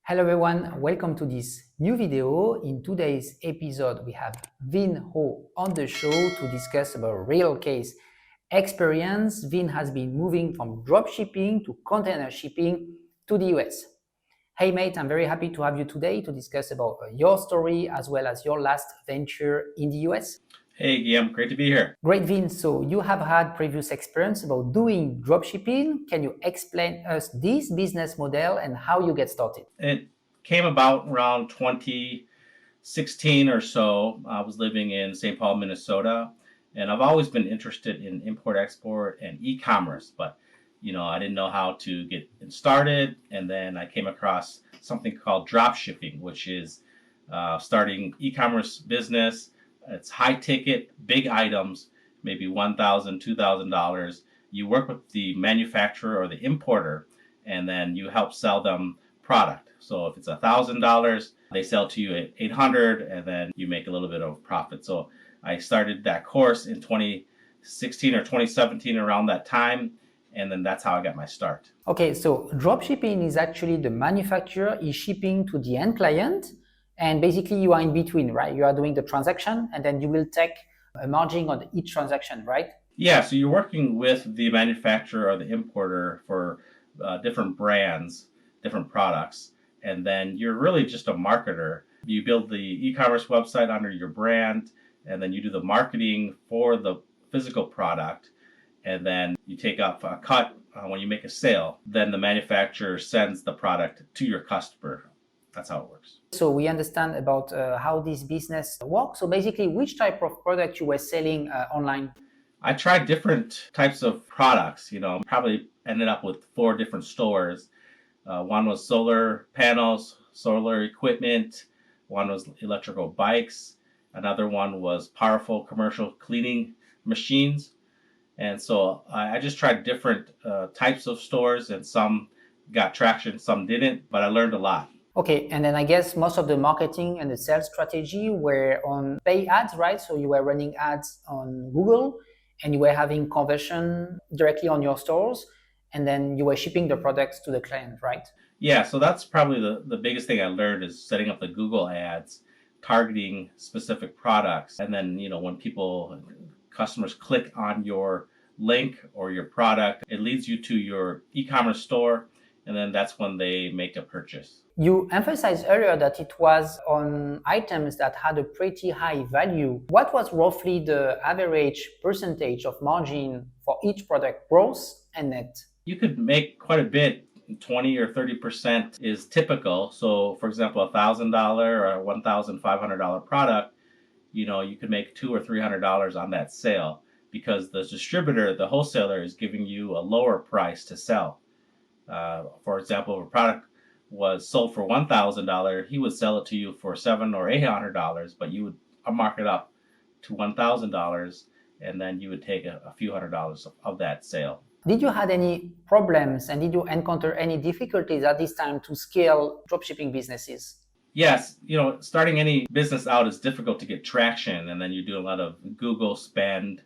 Hello everyone, welcome to this new video. In today's episode, we have Vinh Ho on the show to discuss about real case experience. Vinh has been moving from dropshipping to container shipping to the US. Hey mate, I'm very happy to have you today to discuss about your story as well as your last venture in the US. Hey, Guillaume, great to be here. Great, Vin. So you have had previous experience about doing dropshipping. Can you explain us this business model and how you get started? It came about around 2016 or so. I was living in St. Paul, Minnesota, and I've always been interested in import-export and e-commerce, but I didn't know how to get it started. And then I came across something called dropshipping, which is starting e-commerce business. It's high ticket, big items, maybe $1,000, $2,000. You work with the manufacturer or the importer, and then you help sell them product. So if it's $1,000, they sell to you at $800, and then you make a little bit of profit. So I started that course in 2016 or 2017, around that time, and then that's how I got my start. Okay, so dropshipping is actually the manufacturer is shipping to the end client. And basically you are in between, right? You are doing the transaction and then you will take a margin on each transaction, right? Yeah, so you're working with the manufacturer or the importer for different brands, different products, and then you're really just a marketer. You build the e-commerce website under your brand, and then you do the marketing for the physical product, and then you take up a cut when you make a sale. Then the manufacturer sends the product to your customer. That's how it works. So we understand about how this business works. So basically, which type of product you were selling online? I tried different types of products. Probably ended up with 4 different stores. One was solar panels, solar equipment. One was electrical bikes. Another one was powerful commercial cleaning machines. And so I just tried different types of stores, and some got traction, some didn't, but I learned a lot. Okay, and then I guess most of the marketing and the sales strategy were on pay ads, right? So you were running ads on Google and you were having conversion directly on your stores, and then you were shipping the products to the client, right? Yeah, so that's probably the biggest thing I learned is setting up the Google ads, targeting specific products. And then, when customers click on your link or your product, it leads you to your e-commerce store, and then that's when they make a purchase. You emphasized earlier that it was on items that had a pretty high value. What was roughly the average percentage of margin for each product, gross and net? You could make quite a bit. 20 or 30% is typical. So for example, $1,000 or $1,500 product, you could make $200 or $300 on that sale, because the distributor, the wholesaler, is giving you a lower price to sell. For example, if a product was sold for $1,000, he would sell it to you for $700 or $800, but you would mark it up to $1,000, and then you would take a few $100s of that sale. Did you have any problems and did you encounter any difficulties at this time to scale dropshipping businesses? Yes, starting any business out is difficult to get traction, and then you do a lot of Google spend,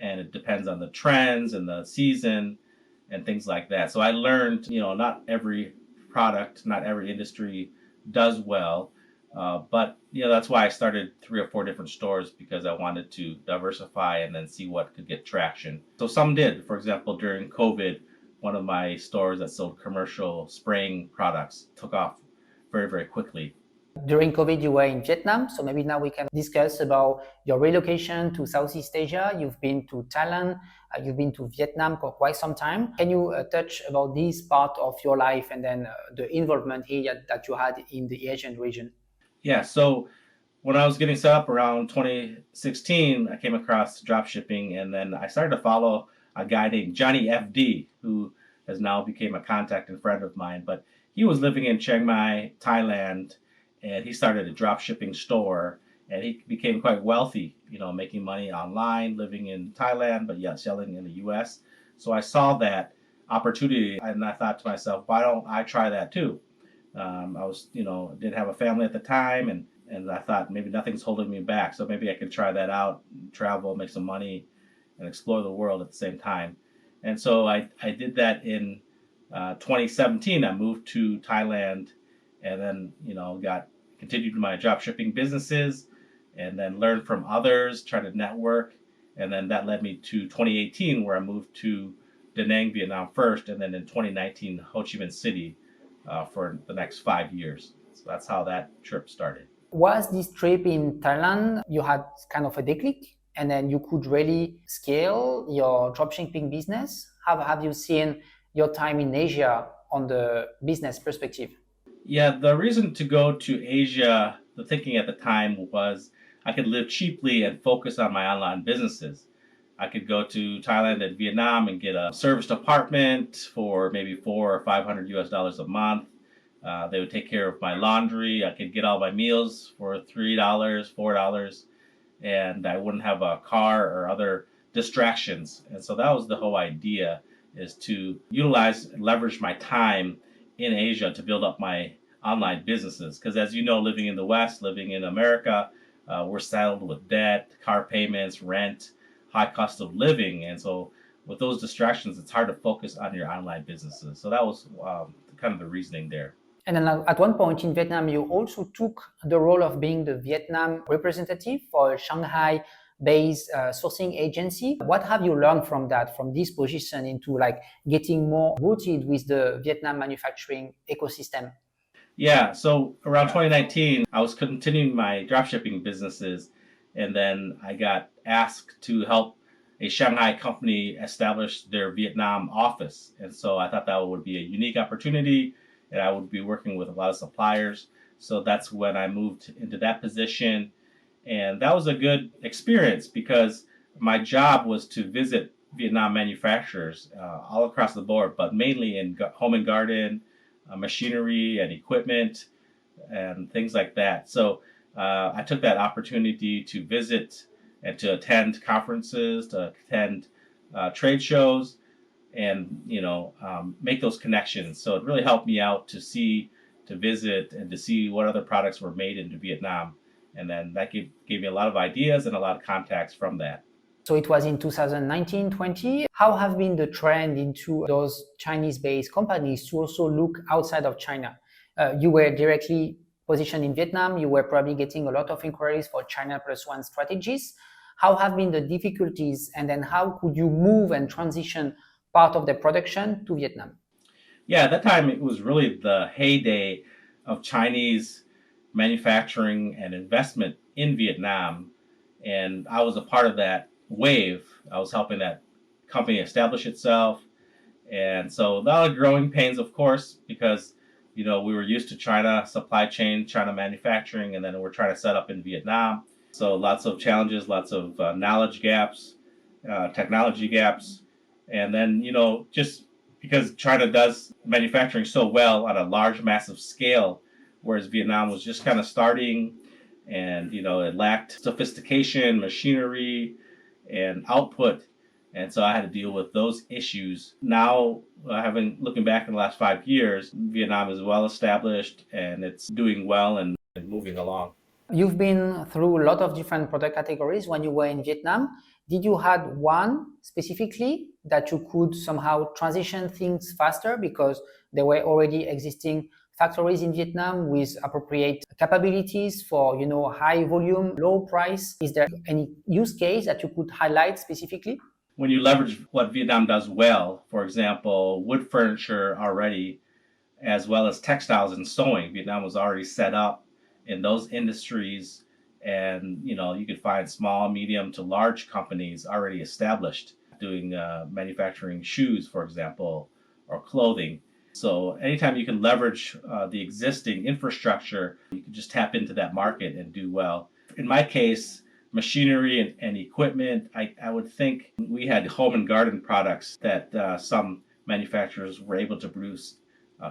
and it depends on the trends and the season and things like that. So I learned, not every product, not every industry does well, but that's why I started 3 or 4 different stores, because I wanted to diversify and then see what could get traction. So some did. For example, during COVID, one of my stores that sold commercial spraying products took off very, very quickly. During COVID, you were in Vietnam, so maybe now we can discuss about your relocation to Southeast Asia. You've been to Thailand, you've been to Vietnam for quite some time. Can you touch about this part of your life and then the involvement here that you had in the Asian region? Yeah, so when I was getting set up around 2016, I came across dropshipping, and then I started to follow a guy named Johnny FD, who has now become a contact and friend of mine. But he was living in Chiang Mai, Thailand, and he started a dropshipping store, and he became quite wealthy, making money online, living in Thailand, but yet selling in the US. So I saw that opportunity, and I thought to myself, why don't I try that too? I was, didn't have a family at the time, and I thought maybe nothing's holding me back, so maybe I could try that out, travel, make some money, and explore the world at the same time. And so I did that in 2017. I moved to Thailand, and then got continued my drop shipping businesses, and then learned from others, try to network, and then that led me to 2018, where I moved to Da Nang, Vietnam first, and then in 2019 Ho Chi Minh City for the next 5 years. So that's how that trip started. Was this trip in Thailand, you had kind of a declic, and then you could really scale your dropshipping business? How have you seen your time in Asia on the business perspective? Yeah, the reason to go to Asia, the thinking at the time was I could live cheaply and focus on my online businesses. I could go to Thailand and Vietnam and get a serviced apartment for maybe 400 or 500 US dollars a month. They would take care of my laundry. I could get all my meals for $3, $4, and I wouldn't have a car or other distractions. And so that was the whole idea, is to utilize and leverage my time in Asia to build up my online businesses. Because as you know, living in the West, living in America, we're saddled with debt, car payments, rent, high cost of living. And so with those distractions, it's hard to focus on your online businesses. So that was kind of the reasoning there. And then at one point in Vietnam, you also took the role of being the Vietnam representative for a Shanghai-based sourcing agency. What have you learned from that, from this position into like getting more rooted with the Vietnam manufacturing ecosystem? Yeah, so around 2019, I was continuing my dropshipping businesses, and then I got asked to help a Shanghai company establish their Vietnam office. And so I thought that would be a unique opportunity, and I would be working with a lot of suppliers. So that's when I moved into that position. And that was a good experience because my job was to visit Vietnam manufacturers all across the board, but mainly in home and garden, machinery and equipment and things like that. So I took that opportunity to visit and to attend conferences, to attend trade shows, and make those connections. So it really helped me out to visit and to see what other products were made in Vietnam. And then that gave me a lot of ideas and a lot of contacts from that. So it was in 2019-20. How have been the trend into those Chinese-based companies to also look outside of China? You were directly positioned in Vietnam. You were probably getting a lot of inquiries for China plus one strategies. How have been the difficulties, and then how could you move and transition part of the production to Vietnam? Yeah, at that time it was really the heyday of Chinese manufacturing and investment in Vietnam, and I was a part of that wave. I was helping that company establish itself, and so a lot of growing pains, of course, because we were used to China supply chain, China manufacturing, and then we're trying to set up in Vietnam. So lots of challenges, lots of knowledge gaps, technology gaps, and then just because China does manufacturing so well on a large, massive scale, whereas Vietnam was just kind of starting, and it lacked sophistication, machinery, and output. And so I had to deal with those issues. Now, looking back in the last 5 years, Vietnam is well established and it's doing well and moving along. You've been through a lot of different product categories when you were in Vietnam. Did you had one specifically that you could somehow transition things faster because there were already existing factories in Vietnam with appropriate capabilities for high volume, low price? Is there any use case that you could highlight specifically? When you leverage what Vietnam does well, for example, wood furniture already, as well as textiles and sewing, Vietnam was already set up in those industries, and you could find small, medium to large companies already established doing manufacturing shoes, for example, or clothing. So anytime you can leverage the existing infrastructure, you can just tap into that market and do well. In my case, machinery and equipment, I would think we had home and garden products that some manufacturers were able to produce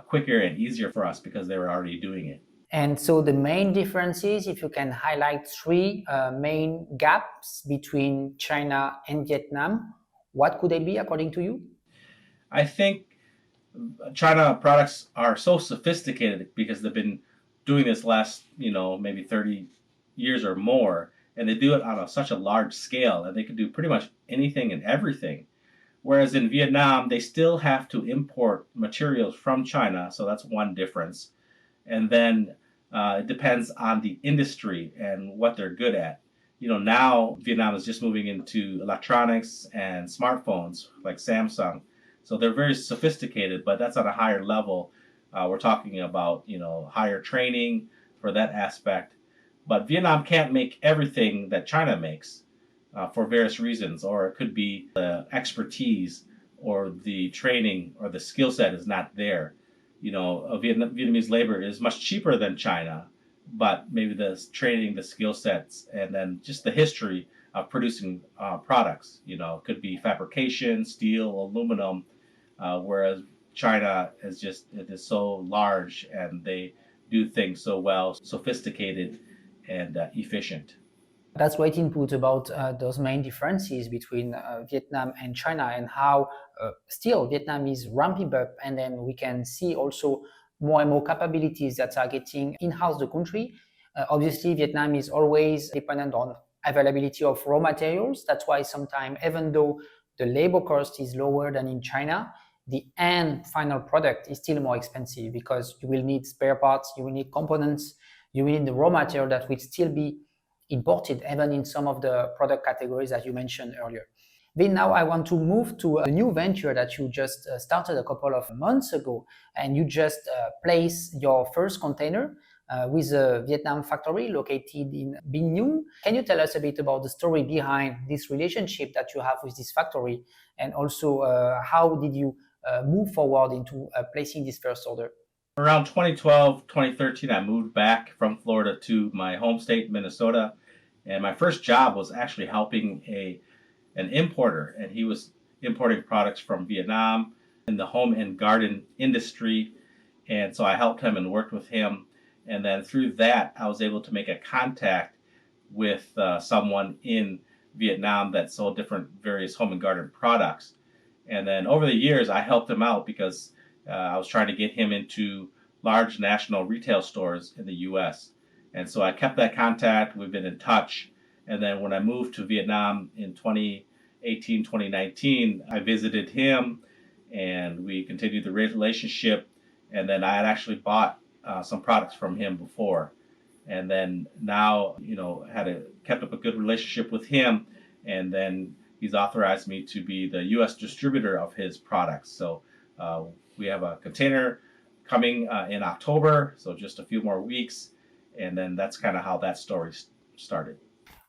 quicker and easier for us because they were already doing it. And so the main differences, if you can highlight three main gaps between China and Vietnam, what could they be according to you? I think China products are so sophisticated because they've been doing this last, maybe 30 years or more, and they do it on such a large scale, and they can do pretty much anything and everything. Whereas in Vietnam, they still have to import materials from China, so that's one difference. And then it depends on the industry and what they're good at. Now Vietnam is just moving into electronics and smartphones like Samsung. So they're very sophisticated, but that's on a higher level. We're talking about, higher training for that aspect. But Vietnam can't make everything that China makes for various reasons, or it could be the expertise or the training or the skill set is not there. Vietnamese labor is much cheaper than China, but maybe the training, the skill sets, and then just the history of producing products. It could be fabrication, steel, aluminum, whereas China it is so large and they do things so well, sophisticated and efficient. That's great input about those main differences between Vietnam and China, and how still Vietnam is ramping up, and then we can see also more and more capabilities that are getting in-house the country. Obviously, Vietnam is always dependent on availability of raw materials. That's why sometimes, even though the labor cost is lower than in China, the end final product is still more expensive, because you will need spare parts, you will need components, you will need the raw material that will still be imported, even in some of the product categories that you mentioned earlier. Vinh, now I want to move to a new venture that you just started a couple of months ago, and you just placed your first container with a Vietnam factory located in Binh Duong. Can you tell us a bit about the story behind this relationship that you have with this factory, and also how did you move forward into placing this first order? Around 2012, 2013, I moved back from Florida to my home state, Minnesota. And my first job was actually helping an importer, and he was importing products from Vietnam in the home and garden industry. And so I helped him and worked with him. And then through that, I was able to make a contact with someone in Vietnam that sold different various home and garden products. And then over the years, I helped him out because I was trying to get him into large national retail stores in the U.S. And so I kept that contact. We've been in touch. And then when I moved to Vietnam in 2018, 2019, I visited him and we continued the relationship. And then I had actually bought some products from him before. And then now, kept up a good relationship with him. And then he's authorized me to be the U.S. distributor of his products. So we have a container coming in October, so just a few more weeks. And then that's kind of how that story started.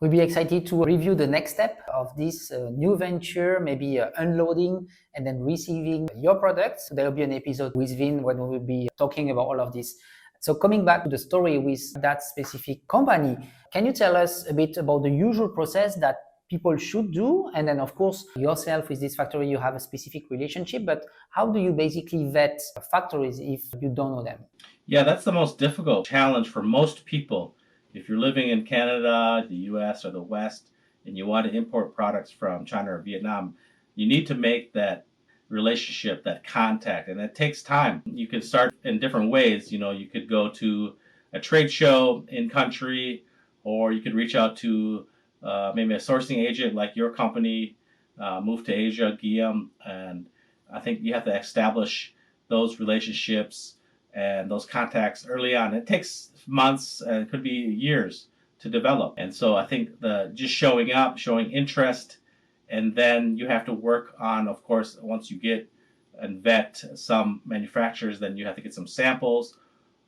We'll be excited to review the next step of this new venture, maybe unloading and then receiving your products. There will be an episode with Vinh when we will be talking about all of this. So coming back to the story with that specific company, can you tell us a bit about the usual process that people should do? And then, of course, yourself with this factory, you have a specific relationship, but how do you basically vet factories if you don't know them? Yeah, that's the most difficult challenge for most people. If you're living in Canada, the US, or the West, and you want to import products from China or Vietnam, you need to make that relationship, that contact, and it takes time. You can start in different ways. You could go to a trade show in country, or you could reach out to maybe a sourcing agent like your company, Move to Asia, Guillaume, and I think you have to establish those relationships and those contacts early on. It takes months and it could be years to develop. And so I think just showing up, showing interest, and then you have to work on, of course, once you get and vet some manufacturers, then you have to get some samples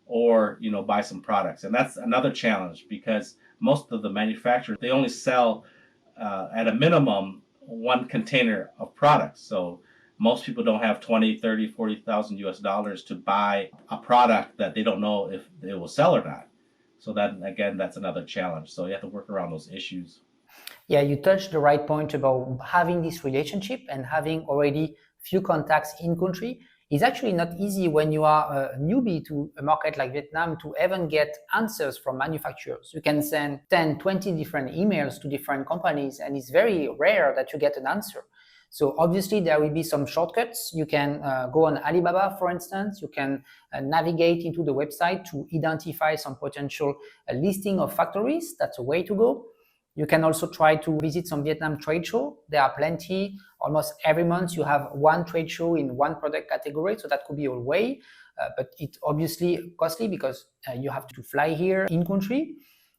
or buy some products. And that's another challenge because most of the manufacturers, they only sell at a minimum one container of products. So most people don't have 20, 30, 40,000 US dollars to buy a product that they don't know if it will sell or not. So that's another challenge. So you have to work around those issues. Yeah, you touched the right point about having this relationship and having already few contacts in country. It's actually not easy when you are a newbie to a market like Vietnam to even get answers from manufacturers. You can send 10, 20 different emails to different companies, and it's very rare that you get an answer. So obviously there will be some shortcuts. You can go on Alibaba, for instance. You can navigate into the website to identify some potential listing of factories. That's a way to go. You can also try to visit some Vietnam trade show. There are plenty. Almost every month you have one trade show in one product category, so that could be a way. but it's obviously costly because you have to fly here in country.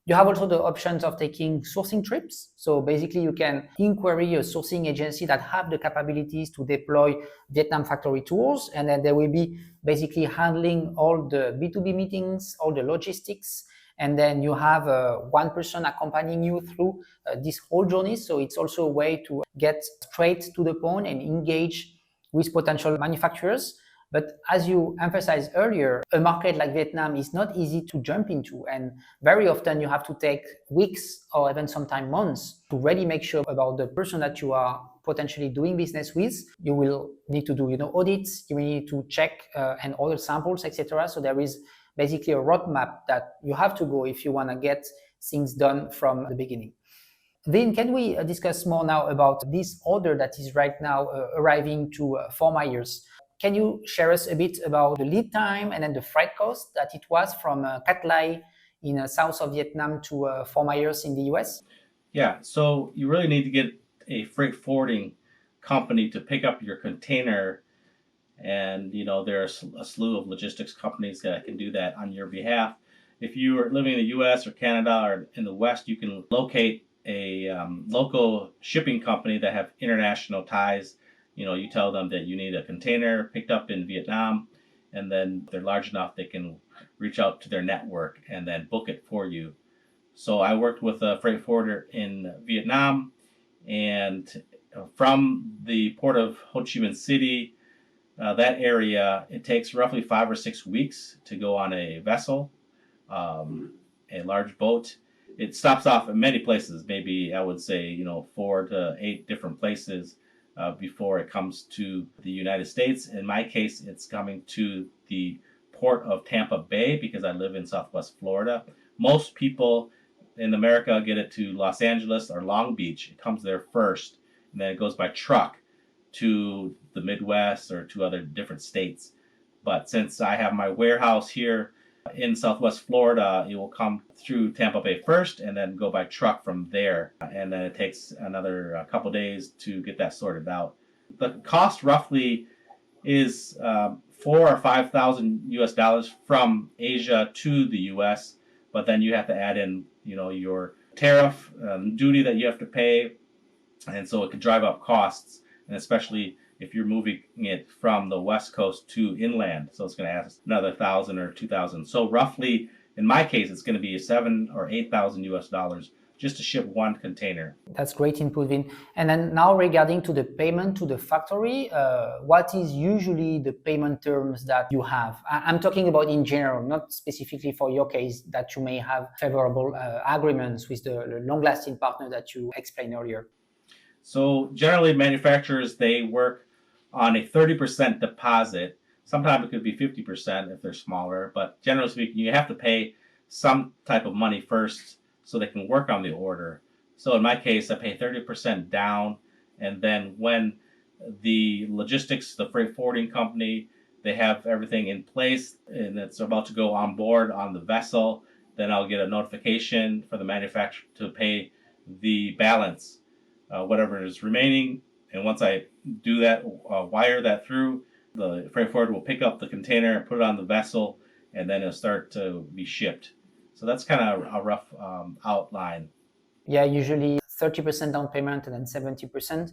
You have also the options of taking sourcing trips. So basically you can inquiry a sourcing agency that have the capabilities to deploy Vietnam factory tours, and then they will be basically handling all the B2B meetings, all the logistics, and then you have one person accompanying you through this whole journey. So it's also a way to get straight to the point and engage with potential manufacturers. But as you emphasized earlier, a market like Vietnam is not easy to jump into, and very often you have to take weeks or even sometimes months to really make sure about the person that you are potentially doing business with. You will need to do audits, you will need to check and order samples, etc. So there is basically a roadmap that you have to go if you want to get things done from the beginning. Then can we discuss more now about this order that is right now arriving to Fort Myers? Can you share us a bit about the lead time and then the freight cost that it was from Cat Lai in south of Vietnam to Fort Myers in the US? Yeah, so you really need to get a freight forwarding company to pick up your container. And there's a slew of logistics companies that can do that on your behalf. If you are living in the U.S. or Canada or in the West, you can locate a local shipping company that have international ties. You tell them that you need a container picked up in Vietnam, and then if they're large enough, they can reach out to their network and then book it for you. So I worked with a freight forwarder in Vietnam, and from the port of Ho Chi Minh City, that area, it takes roughly 5 or 6 weeks to go on a vessel, a large boat. It stops off at many places, maybe I would say 4 to 8 different places before it comes to the United States. In my case, it's coming to the port of Tampa Bay because I live in Southwest Florida. Most people in America get it to Los Angeles or Long Beach. It comes there first, and then it goes by truck to the Midwest or to other different states. But since I have my warehouse here in Southwest Florida, it will come through Tampa Bay first and then go by truck from there. And then it takes another couple days to get that sorted out. The cost roughly is 4 or 5,000 US dollars from Asia to the US, but then you have to add in your tariff duty that you have to pay, and so it can drive up costs, and especially if you're moving it from the West Coast to inland. So it's going to add another 1,000 or 2,000. So roughly, in my case, it's going to be 7 or 8,000 US dollars just to ship one container. That's great input, Vin. And then now regarding to the payment to the factory, what is usually the payment terms that you have? I'm talking about in general, not specifically for your case, that you may have favorable agreements with the long-lasting partner that you explained earlier. So generally manufacturers, they work on a 30% deposit. Sometimes it could be 50% if they're smaller, but generally speaking, you have to pay some type of money first so they can work on the order. So in my case, I pay 30% down, and then when the logistics, the freight forwarding company, they have everything in place and it's about to go on board on the vessel, then I'll get a notification for the manufacturer to pay the balance, whatever is remaining. And once I do that, wire that through, the freight forwarder will pick up the container and put it on the vessel, and then it'll start to be shipped. So that's kind of a rough outline. Yeah, usually 30% down payment and then 70%.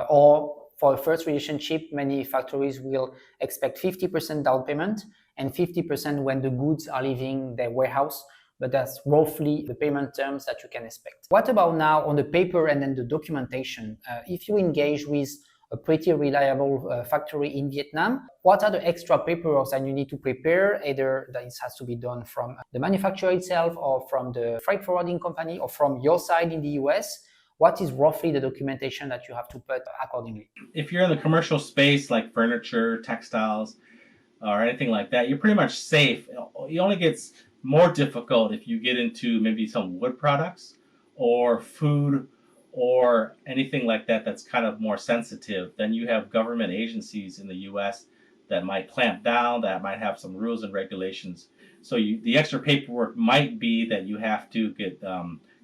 Or for a first relationship, many factories will expect 50% down payment and 50% when the goods are leaving their warehouse. But that's roughly the payment terms that you can expect. What about now on the paper and then the documentation? If you engage with a pretty reliable factory in Vietnam, what are the extra paperwork that you need to prepare? Either that it has to be done from the manufacturer itself or from the freight forwarding company or from your side in the US? What is roughly the documentation that you have to put accordingly? If you're in the commercial space like furniture, textiles, or anything like that, you're pretty much safe. It only gets more difficult if you get into maybe some wood products or food or anything like that that's kind of more sensitive. Then you have government agencies in the US that might clamp down, that might have some rules and regulations. So the extra paperwork might be that you have to get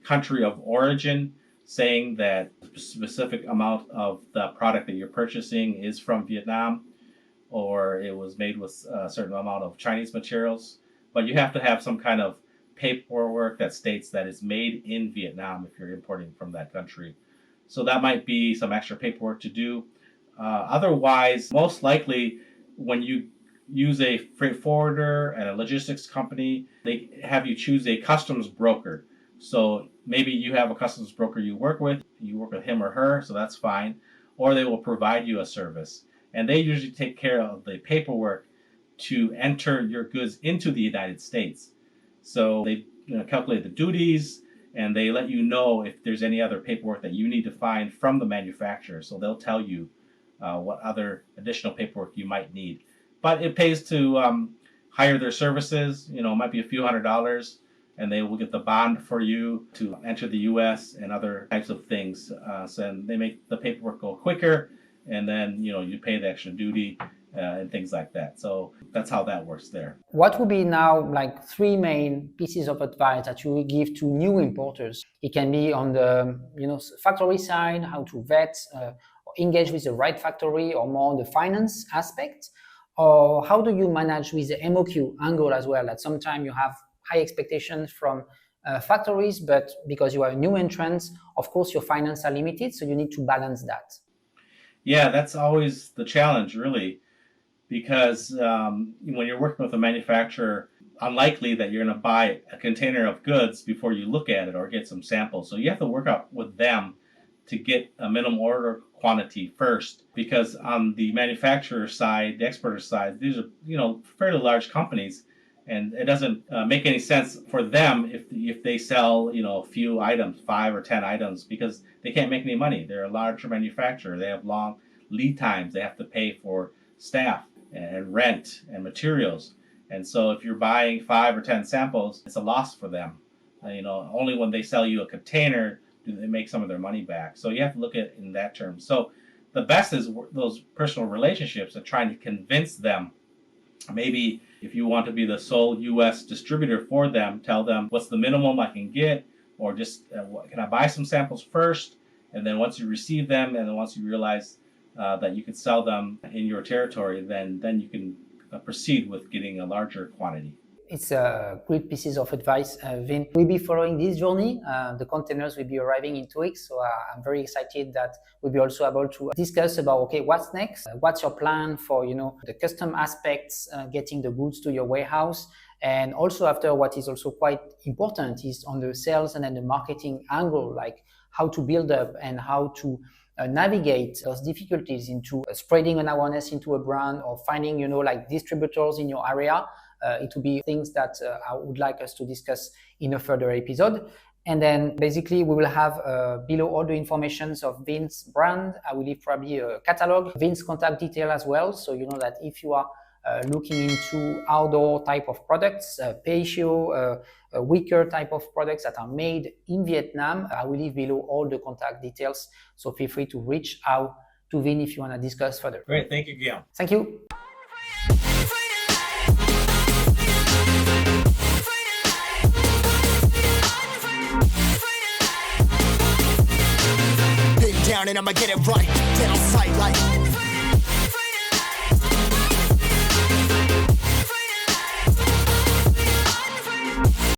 country of origin, saying that a specific amount of the product that you're purchasing is from Vietnam, or it was made with a certain amount of Chinese materials. But you have to have some kind of paperwork that states that it's made in Vietnam if you're importing from that country. So that might be some extra paperwork to do. Otherwise, most likely, when you use a freight forwarder and a logistics company, they have you choose a customs broker. So maybe you have a customs broker you work with him or her, so that's fine. Or they will provide you a service. And they usually take care of the paperwork to enter your goods into the United States. So they calculate the duties, and they let you know if there's any other paperwork that you need to find from the manufacturer. So they'll tell you what other additional paperwork you might need. But it pays to hire their services. It might be a few $100s, and they will get the bond for you to enter the U.S. and other types of things. So they make the paperwork go quicker, and then you pay the extra duty and things like that. So that's how that works there. What would be now like 3 main pieces of advice that you would give to new importers? It can be on the factory side, how to vet, or engage with the right factory, or more on the finance aspect. Or how do you manage with the MOQ angle as well? That sometimes you have high expectations from factories, but because you are a new entrant, of course your finances are limited, so you need to balance that. Yeah, that's always the challenge, really, because when you're working with a manufacturer, unlikely that you're going to buy a container of goods before you look at it or get some samples. So you have to work out with them to get a minimum order quantity first, because on the manufacturer side, the exporter side, these are fairly large companies, and it doesn't make any sense for them if they sell a few items, 5 or 10 items, because they can't make any money. They're a larger manufacturer. They have long lead times. They have to pay for staff and rent and materials, and so if you're buying 5 or 10 samples, it's a loss for them. Only when they sell you a container do they make some of their money back. So you have to look at it in that term. So the best is those personal relationships and trying to convince them. Maybe if you want to be the sole U.S. distributor for them, tell them what's the minimum I can get, or just can I buy some samples first, and then once you receive them, and then once you realize that you can sell them in your territory, then you can proceed with getting a larger quantity. It's a great pieces of advice, Vinh. We'll be following this journey. The containers will be arriving in 2 weeks, so I'm very excited that we'll be also able to discuss about, what's next? What's your plan for, the custom aspects, getting the goods to your warehouse? And also after, what is also quite important is on the sales and then the marketing angle, like how to build up and how to navigate those difficulties into spreading an awareness into a brand, or finding, like distributors in your area. It will be things that I would like us to discuss in a further episode. And then basically we will have below all the informations of Vinh's brand. I will leave probably a catalog, Vinh's contact detail as well. So you know that if you are looking into outdoor type of products, patio, weaker type of products that are made in Vietnam, I will leave below all the contact details. So feel free to reach out to Vinh if you want to discuss further. Great, thank you, Guillaume. Thank you. Down and I'ma get it right, down sight like